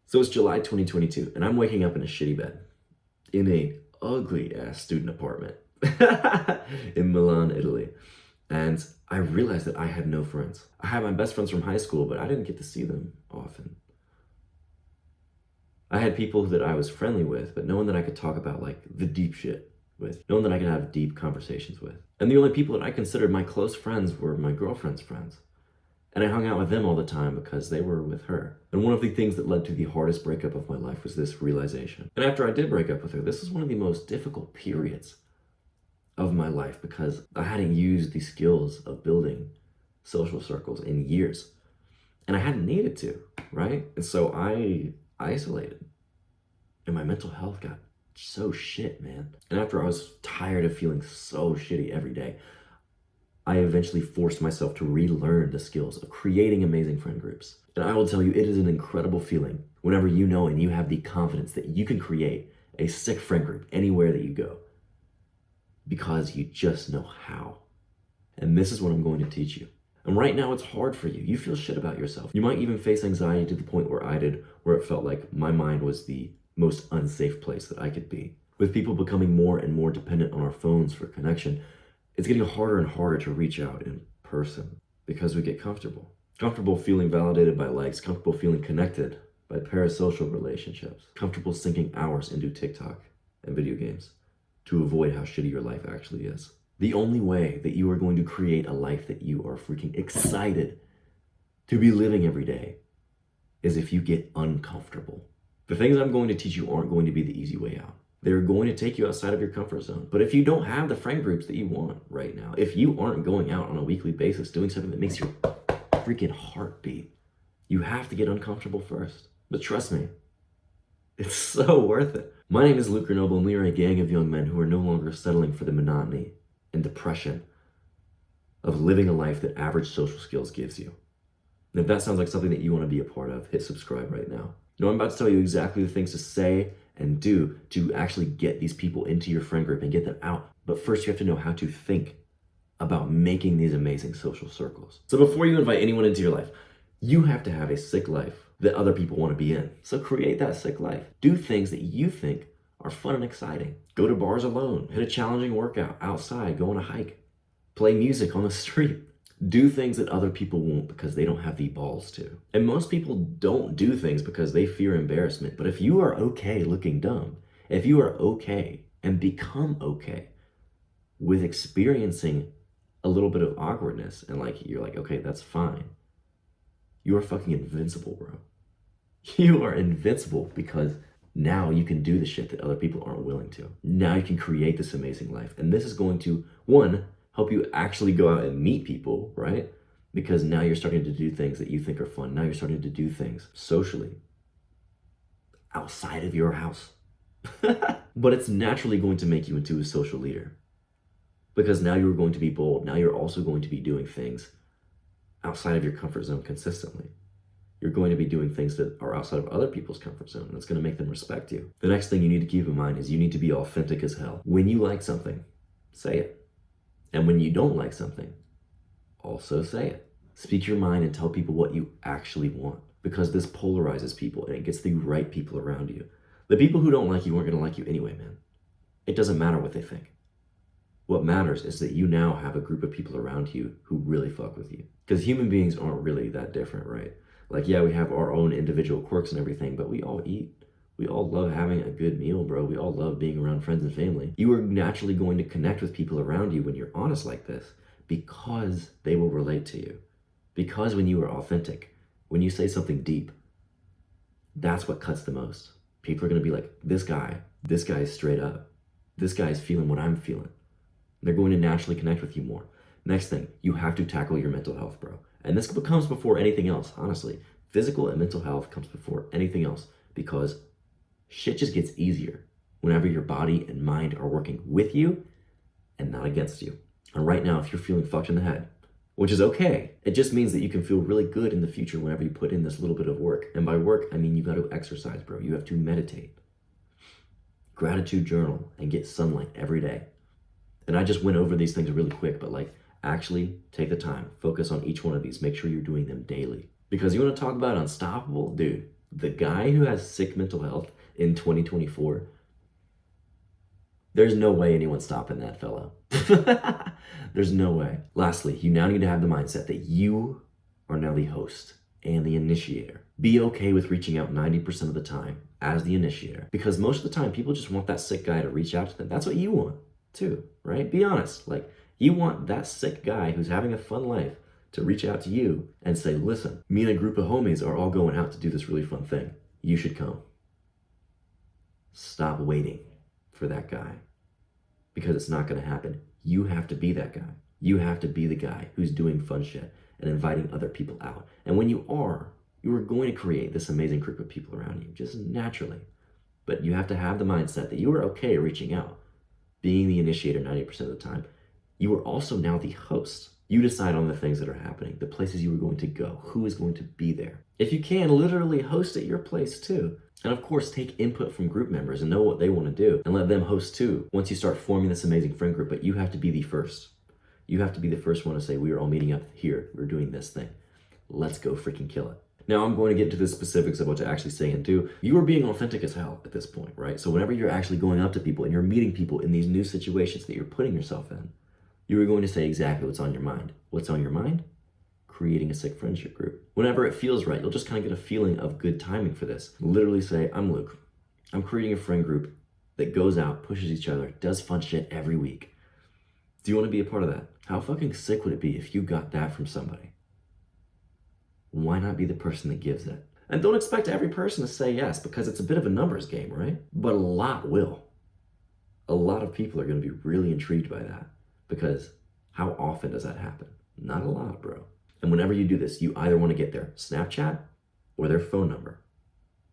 So it's July 2022, and I'm waking up in a shitty bed in a ugly ass student apartment in Milan, Italy. And I realized that I had no friends. I had my best friends from high school, but I didn't get to see them often. I had people that I was friendly with, but no one that I could talk about like the deep shit with. No one that I could have deep conversations with. And the only people that I considered my close friends were my girlfriend's friends. And I hung out with them all the time because they were with her. And one of the things that led to the hardest breakup of my life was this realization. And after I did break up with her, this is one of the most difficult periods of my life because I hadn't used the skills of building social circles in years. And I hadn't needed to, right? And so I isolated. And my mental health got so shit, man. And after I was tired of feeling so shitty every day, I eventually forced myself to relearn the skills of creating amazing friend groups. And I will tell you, it is an incredible feeling whenever you know and you have the confidence that you can create a sick friend group anywhere that you go because you just know how. And this is what I'm going to teach you. And right now it's hard for you. You feel shit about yourself. You might even face anxiety to the point where I did, where it felt like my mind was the most unsafe place that I could be. With people becoming more and more dependent on our phones for connection, it's getting harder and harder to reach out in person because we get comfortable. Comfortable feeling validated by likes, comfortable feeling connected by parasocial relationships, comfortable sinking hours into TikTok and video games to avoid how shitty your life actually is. The only way that you are going to create a life that you are freaking excited to be living every day is if you get uncomfortable. The things I'm going to teach you aren't going to be the easy way out. They're going to take you outside of your comfort zone. But if you don't have the friend groups that you want right now, if you aren't going out on a weekly basis doing something that makes your freaking heart beat, you have to get uncomfortable first. But trust me, it's so worth it. My name is Luke Grenoble, and we are a gang of young men who are no longer settling for the monotony and depression of living a life that average social skills gives you. And if that sounds like something that you want to be a part of, hit subscribe right now. Now I'm about to tell you exactly the things to say and do to actually get these people into your friend group and get them out. But first you have to know how to think about making these amazing social circles. So before you invite anyone into your life, you have to have a sick life that other people want to be in. So create that sick life. Do things that you think are fun and exciting. Go to bars alone, hit a challenging workout outside, go on a hike, play music on the street. Do things that other people won't because they don't have the balls to. And most people don't do things because they fear embarrassment. But if you are okay looking dumb, if you are okay and become okay with experiencing a little bit of awkwardness and like you're like, okay, that's fine. You are fucking invincible, bro. You are invincible because now you can do the shit that other people aren't willing to. Now you can create this amazing life. And this is going to, one, help you actually go out and meet people, right? Because now you're starting to do things that you think are fun. Now you're starting to do things socially outside of your house. But it's naturally going to make you into a social leader because now you're going to be bold. Now you're also going to be doing things outside of your comfort zone consistently. You're going to be doing things that are outside of other people's comfort zone, and it's going to make them respect you. The next thing you need to keep in mind is you need to be authentic as hell. When you like something, say it. And when you don't like something, also say it. Speak your mind and tell people what you actually want because this polarizes people and it gets the right people around you. The people who don't like you aren't going to like you anyway, man. It doesn't matter what they think. What matters is that you now have a group of people around you who really fuck with you. Because human beings aren't really that different, right? Like, yeah, we have our own individual quirks and everything, but we all eat. We all love having a good meal, bro. We all love being around friends and family. You are naturally going to connect with people around you when you're honest like this because they will relate to you. Because when you are authentic, when you say something deep, that's what cuts the most. People are going to be like, this guy is straight up. This guy is feeling what I'm feeling. They're going to naturally connect with you more. Next thing, you have to tackle your mental health, bro. And this comes before anything else, honestly. Physical and mental health comes before anything else because shit just gets easier whenever your body and mind are working with you and not against you. And right now, if you're feeling fucked in the head, which is okay, it just means that you can feel really good in the future whenever you put in this little bit of work. And by work, I mean you got to exercise, bro. You have to meditate, gratitude journal, and get sunlight every day. And I just went over these things really quick, but like actually take the time, focus on each one of these, make sure you're doing them daily. Because you want to talk about unstoppable, dude. The guy who has sick mental health in 2024, there's no way anyone's stopping that fellow. There's no way. Lastly, you now need to have the mindset that you are now the host and the initiator. Be okay with reaching out 90% of the time as the initiator, because most of the time people just want that sick guy to reach out to them. That's what you want too, right? Be honest. Like, you want that sick guy who's having a fun life to reach out to you and say, listen, me and a group of homies are all going out to do this really fun thing. You should come. Stop waiting for that guy, because it's not going to happen. You have to be that guy. You have to be the guy who's doing fun shit and inviting other people out. And when you are going to create this amazing group of people around you, just naturally. But you have to have the mindset that you are okay reaching out, being the initiator 90% of the time. You are also now the host. You decide on the things that are happening, the places you are going to go, who is going to be there. If you can, literally host at your place too. And of course, take input from group members and know what they want to do and let them host too once you start forming this amazing friend group. But you have to be the first. You have to be the first one to say, we are all meeting up here. We're doing this thing. Let's go freaking kill it. Now, I'm going to get into the specifics of what to actually say and do. You are being authentic as hell at this point, right? So whenever you're actually going up to people and you're meeting people in these new situations that you're putting yourself in, you are going to say exactly what's on your mind. What's on your mind? Creating a sick friendship group. Whenever it feels right, you'll just kind of get a feeling of good timing for this. Literally say, I'm Luke. I'm creating a friend group that goes out, pushes each other, does fun shit every week. Do you want to be a part of that? How fucking sick would it be if you got that from somebody? Why not be the person that gives it? And don't expect every person to say yes, because it's a bit of a numbers game, right? But a lot will. A lot of people are going to be really intrigued by that, because how often does that happen? Not a lot, bro. And whenever you do this, you either want to get their Snapchat or their phone number.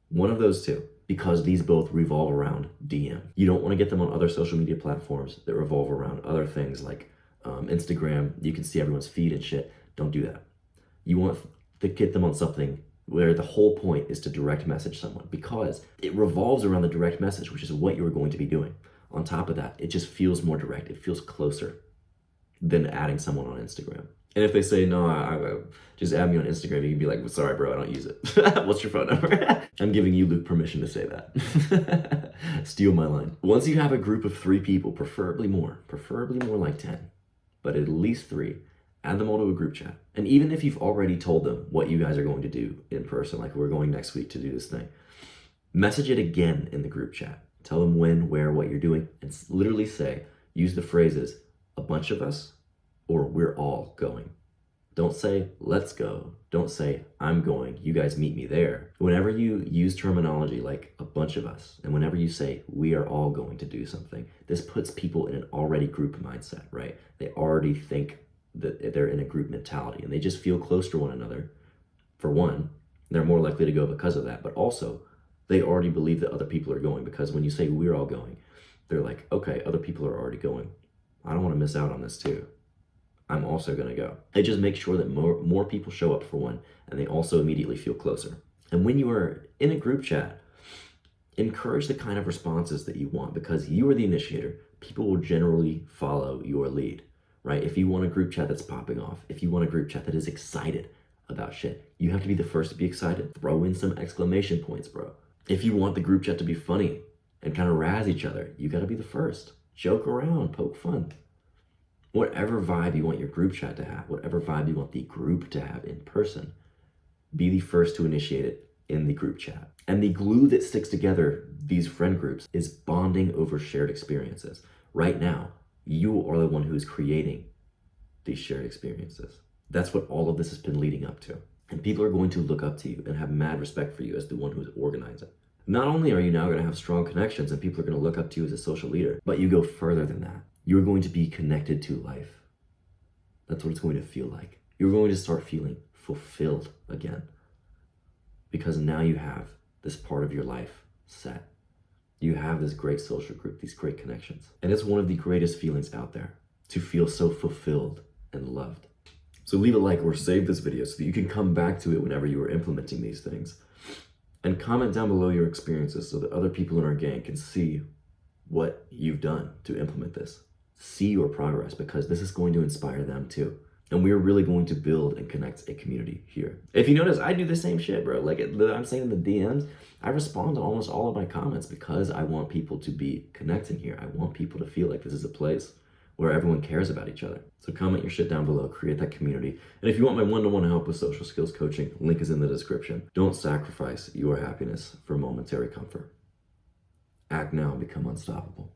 One of those two, because these both revolve around DM. You don't want to get them on other social media platforms that revolve around other things like Instagram. You can see everyone's feed and shit. Don't do that. You want to get them on something where the whole point is to direct message someone, because it revolves around the direct message, which is what you're going to be doing. On top of that, it just feels more direct. It feels closer than adding someone on Instagram. And if they say, no, I just add me on Instagram, you can be like, sorry, bro, I don't use it. What's your phone number? I'm giving you, Luke, permission to say that. Steal my line. Once you have a group of 3 people, preferably more like 10, but at least 3, add them all to a group chat. And even if you've already told them what you guys are going to do in person, like we're going next week to do this thing, message it again in the group chat. Tell them when, where, what you're doing, and literally say, use the phrases, a bunch of us, or we're all going. Don't say, let's go. Don't say, I'm going, you guys meet me there. Whenever you use terminology like a bunch of us, and whenever you say, we are all going to do something, this puts people in an already group mindset, right? They already think that they're in a group mentality, and they just feel close to one another. For one, they're more likely to go because of that, but also, they already believe that other people are going, because when you say we're all going, they're like, okay, other people are already going. I don't want to miss out on this too. I'm also going to go. It just makes sure that more people show up for one, and they also immediately feel closer. And when you are in a group chat, encourage the kind of responses that you want, because you are the initiator. People will generally follow your lead, right? If you want a group chat that's popping off, if you want a group chat that is excited about shit, you have to be the first to be excited. Throw in some exclamation points, bro. If you want the group chat to be funny and kind of razz each other, you got to be the first. Joke around, poke fun. Whatever vibe you want your group chat to have, whatever vibe you want the group to have in person, be the first to initiate it in the group chat. And the glue that sticks together these friend groups is bonding over shared experiences. Right now, you are the one who's creating these shared experiences. That's what all of this has been leading up to. And people are going to look up to you and have mad respect for you as the one who's organizing. Not only are you now going to have strong connections and people are going to look up to you as a social leader, but you go further than that. You're going to be connected to life. That's what it's going to feel like. You're going to start feeling fulfilled again, because now you have this part of your life set. You have this great social group, these great connections. And it's one of the greatest feelings out there, to feel so fulfilled and loved. So leave a like or save this video so that you can come back to it whenever you are implementing these things. And comment down below your experiences so that other people in our gang can see what you've done to implement this. See your progress, because this is going to inspire them too. And we're really going to build and connect a community here. If you notice, I do the same shit, bro. Like I'm saying in the DMs, I respond to almost all of my comments because I want people to be connecting here. I want people to feel like this is a place where everyone cares about each other. So comment your shit down below, create that community. And if you want my one-to-one help with social skills coaching, link is in the description. Don't sacrifice your happiness for momentary comfort. Act now and become unstoppable.